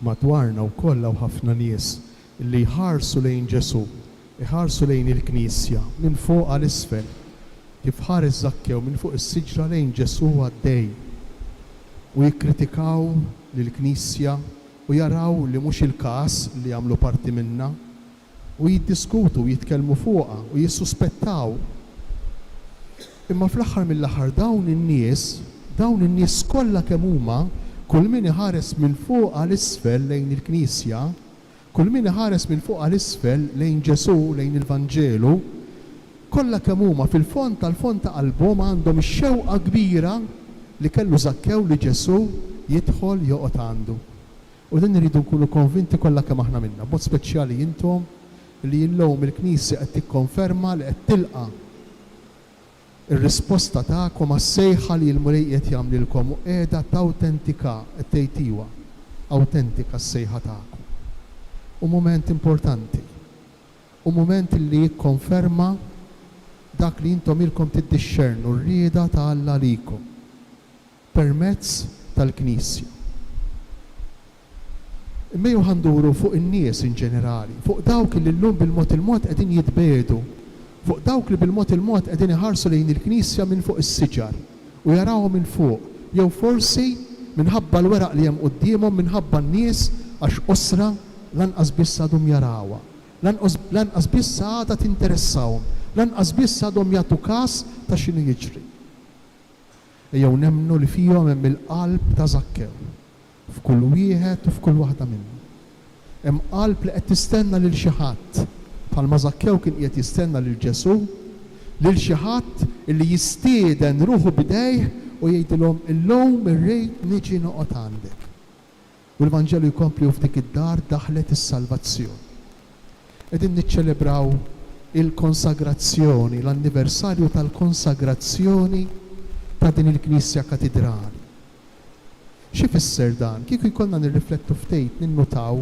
madwarna wkoll hawn ħafna nies li jħarsu lejn Ġesu, jħarsu lejn il-Knisja minn fuq għal isfel. Kif ħares Zakkew minn fuq is-siġra lejn Ġesu għaddej u jikkritikaw lill-Knisja u jaraw li mhux il-każ li jagħmlu parti minnha u jiddiskutu, jitkellmu fuqha u jissuspettaw. Imma fl-aħħar mill-aħħar dawn in-nies kollha kemm huma, kull min iħares minn fuq għal isfel lejn il-Knisja, kull min iħares minn fuq għal isfel lejn Ġesu, lejn il-Vanġelu, kollha kemm huma fil-fond tal-fond ta' qalbhom għandhom ix-xewqa kbira li kellu Zakkew li Ġesu jidħol joqgħod għandu. U din iridu nkunu konvinti kollha kemm aħna minnha, b'mod speċjali intom li llum il-Knisja qed tikkonferma li qed tilqa' ir-risposta tagħkom għas-sejħa li l-Mulej qed jagħmlilkom u qiegħda tawtentika qed tgħidtiwa awtentika s-sejħa tagħkom. U mument importanti. U mument li jikkonferma dak li intom ilkom tiddixxernu r-rieda ta' Alla likom permezz tal-Knisja. Imma ħanduru fuq in-nies in ġenerali, fuq dawk li llum bil-mod il-mod qegħdin jitbedu, fuq dawk li bil-mod il-mod qegħdin iħarsu lejn il-Knisja minn fuq is-siġar u jarawhom minn fuq, jew forsi minħabba l-weraq li hemm qudiemhom minħabba n-nies għax qosra lanqas biss għadhom jarawha, lanqas biss għadha tinteressawhom, lanqas biss għadhom jagħtu każ ta' x'inhu jiġri. Ejjew nemmnu li fihom hemm il-qalb ta' Zakkew f'kull wieħed u f'kull waħda minnhom. Hemm qalb li qed tistenna lil xi ħadd bħalma Zakkew kien qiegħed jistenna lil Ġesu, lil xi ħadd li jistieden ruħu bidejh u jgħidilhom illum irrid niġi noqgħod għandek. U l-Vanġelu jkompli f'dik id-dar daħlet is-salvazzjoni. Qegħdin niċċelebraw il-konsagrazzjoni, l-anniversarju tal-konsagrazzjoni ta' din il-Knisja Katedrali. Xi fisser dan? Kieku jkollna nirriflettu ftit ninnutaw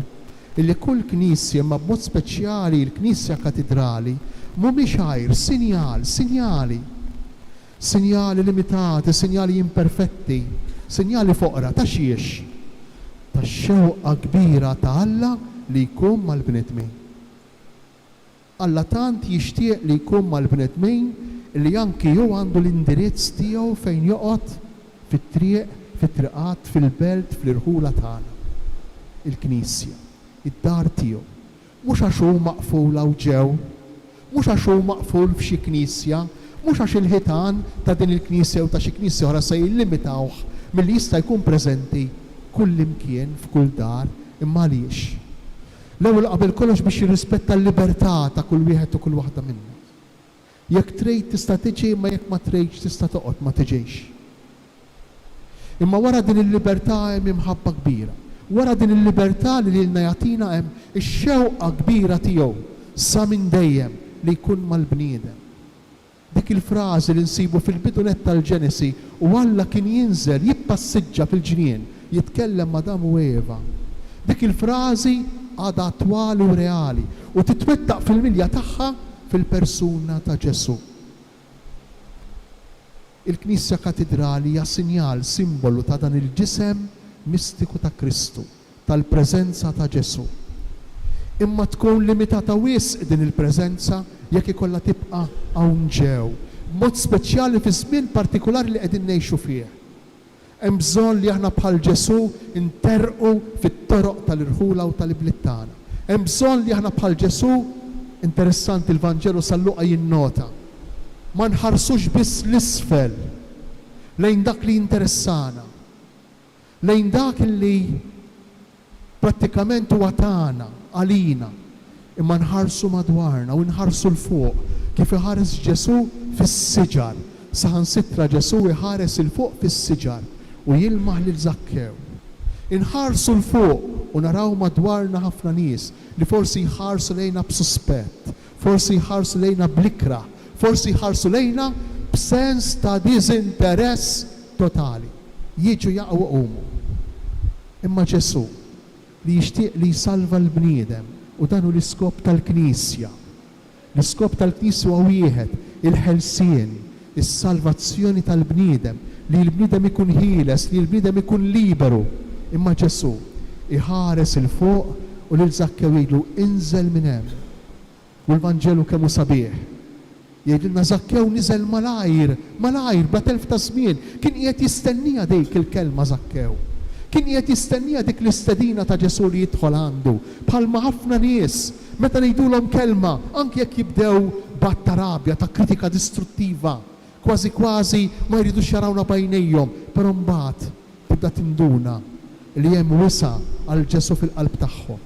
illi kull knisja ma b'mod speċjali l-Knisja Katedrali mhumiex għajr sinjali limitati, sinjali imperfetti, sinjali foqra ta' xiex? Ta' xewqa kbira ta' Alla li jkun mal-bnedmin. Alla tant jixtieq li jkun mal-bnedmin li anki jew għandu l-indirizz tiegħu fejn joqgħod fit-triq, fit-triqat, fil-belt, fl-irħula tagħna. Il-Knisja, id-dar tiegħu. Mhux għax hu maqful hawn ġew, mhux għax hu maqful f'xi knisja, mhux għax il-ħitan ta' din il-Knisja u ta' xi knisja oħra se jillimitawh milli jista' jkun preżenti kull imkien f'kull dar, imma għaliex. L-ewwel qabel kollox biex jirrispetta l-libertà ta' kull wieħed u kull waħda minnha. Jekk trid tista' tiġi, imma jekk ma tridx tista' toqgħod ma tiġix. Imma wara din il-libertà hemm imħabba kbira. Wara din il-libertà li lilna jagħtina hemm ix-xewqa kbira tiegħu sa minn dejjem li jkun mal-bniedem. Dik il-frażi li nsibu fil-bidunet tal-Ġenesi u Alla kien jinżel jippassiġġa fil-ġnien jitkellem ma' Adam u Eva. Dik il-frażi għadha attwali u reali u titwettaq fil-milja tagħha fil-persuna ta' Ġesu. Il-Knisja Katedrali hija sinjal, simbolu ta' dan il-ġisem mistiku ta' Kristu, tal-preżenza ta' Ġesu. Imma tkun limitata wisq din il-preżenza jekk ikollha tibqa' hawn ġew, b'mod speċjali fi żmien partikolari li qegħdin ngħixu fih. Hemm bżonn li aħna bħal Ġesu interqu fit-toroq tal-irħula u tal-ibliet tagħna. Hemm bżonn li aħna bħal Ġesu, interessanti l-Vanġelu sal-Luqa jinnota, ma nħarsux biss l-isfel lejn dak li interessana, lejn dak li prattikament huwa tagħna għalina, imma nħarsu madwarna u nħarsu l-fuq kif iħares Ġesu fis-siġar. Saħansitra Ġesu iħares il-fuq fis-siġar u jilmaħ lil Zakkew. Inħarsu l-fuq u naraw madwarna ħafna nies li forsi jħarsu lejna b'suspett, forsi jħarsu lejna blikra, forsi jħarsu lejna b'sens ta' diżinteress totali. Jiġu jaqgħu qumu. Imma Ġesu li jixtieq li jsalva l-bniedem u dan hu l-iskop tal-Knisja. L-iskop tal-Knisja huwa wieħed, il-ħelsien, is-salvazzjoni tal-bniedem, li l-bniedem ikun ħieles, li l-bniedem ikun liberu. Imma Ġesu iħares il-fuq u lil Zakkew jgħidlu inżel minn hemm. U l-Vanġelu kemm hu sabiħ. Jgħidilna Zakkew niżel malajr bla telf ta' żmien. Kien qiegħed jistennija dik il-kelma Zakkew. Kien qiegħed jistennija dik l-istedina ta' Ġesu li jidħol għandu. Bħalma ħafna nies meta ngħidulhom kelma anke jekk jibdew b'atta rabja ta' kritika distruttiva, kważi ma jridux jarawna bajnejhom, però mbagħad tibda tinduna li hemm wisa għal Ġesu fil-qalb tagħhom.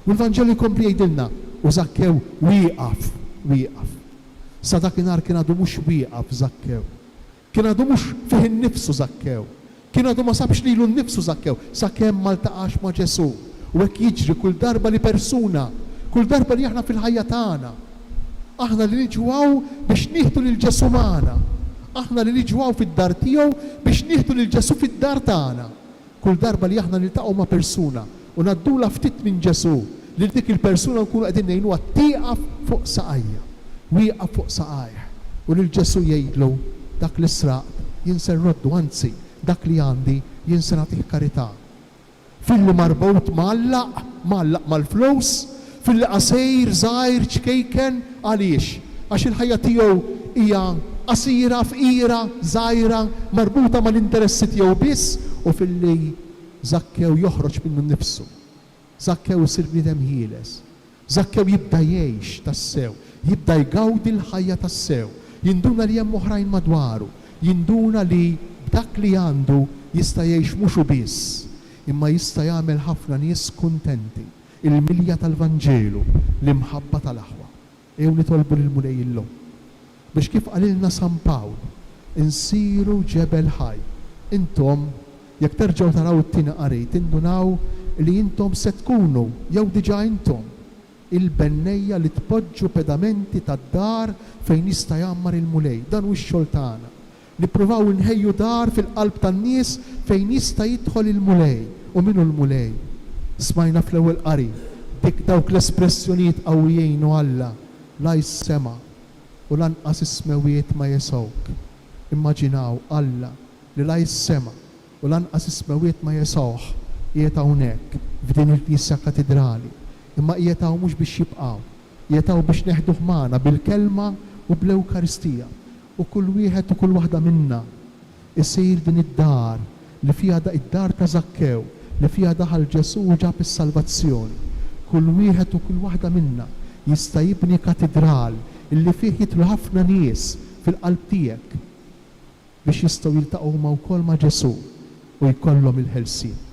U l-Vanġelu jkompli jgħidilna u Zakkew wieqaf. Sa dakinhar kien għadu mhux wieqaf Zakkew. Kien għadu mhux fih innifsu Zakkew. Kien għadu ma sabx lilu nnifsu Zakkew sakemm ma ltaqax ma' Ġesu. U hekk jiġri kull darba li persuna, kull darba li aħna fil-ħajja tagħna. Aħna li niġwaw biex nieħdu lil Ġesu magħna. Aħna li niġwaw fid-dar tiegħu biex nieħdu lil Ġesu fid-dar tagħna. Kull darba li aħna niltaqgħu ma' persuna u naddula ftit minn Ġesu li dik il-persuna nkunu qegħdin ngħinuha tieqaf fuq saqajja. Wieqaf fuq saqajja. U lil Ġesu jgħidlu dak li sraqt jinser roddu, anzi dak li għandi jinser nagħtih karità. Fil-li marbut mallaq mal-flus, fil-li qasejr żgħir ċkejken għaliex? Għax il-ħajja tiegħu hija qasira, fqira, żgħira, marbuta mal-interessi tiegħu biss u fil-li Zakkew joħroġ minnu nnifsu. Zakkew isir bniedem ħieles. Zakkew jibda jgħix tassew, jibda jgawdi l-ħajja tassew, jinduna li hemm oħrajn madwaru, jinduna li dak li għandu jista' jgħix mhux biss, imma jista' jagħmel ħafna nies kuntenti. Il-milja tal-Vanġelu l-imħabba tal-aħwa. Ew nitolbu lil mulej illum biex kif qalilna San Pawl insiru ġebel ħaj. Intom jekk terġgħu taraw it-tieni qari tindunaw li intom se tkunu jew diġà intom il-bennejja li tpoġġu pedamenti tad-dar fejn jista' jagħmar il-mulej. Dan hu x-xogħol tagħna. Nippruvaw inħejju dar fil-qalb tan-nies fejn jista' jidħol il-mulej. U minnu l-mulej? Smajna fl-ewwel qari dik dawk l-espressjonijiet qawwijin u Alla la jissema u lanqas ismewiet ma jesawk. Immaġinaw Alla li la jissema u lanqas ismewiet ma jesawh qiegħed hawnhekk f'din il-Knisja Katedrali. Imma qiegħed hawn mhux biex jibqgħu, qiegħed hawn biex neħduh magħna bil-kelma u bl-Ewkaristija. U kull wieħed u kull waħda minna isir din id-dar li fiha id-dar ta' Zakkew li fiha daħal Ġesu u ġab is-salvazzjoni. Kull wieħed u kull waħda minna jista' jibni katedral illi fih jidħlu ħafna nies fil-qalb tiegħek biex jistgħu jiltaqgħu ma' wkoll ma' Ġesu u jkollhom il-ħelsien.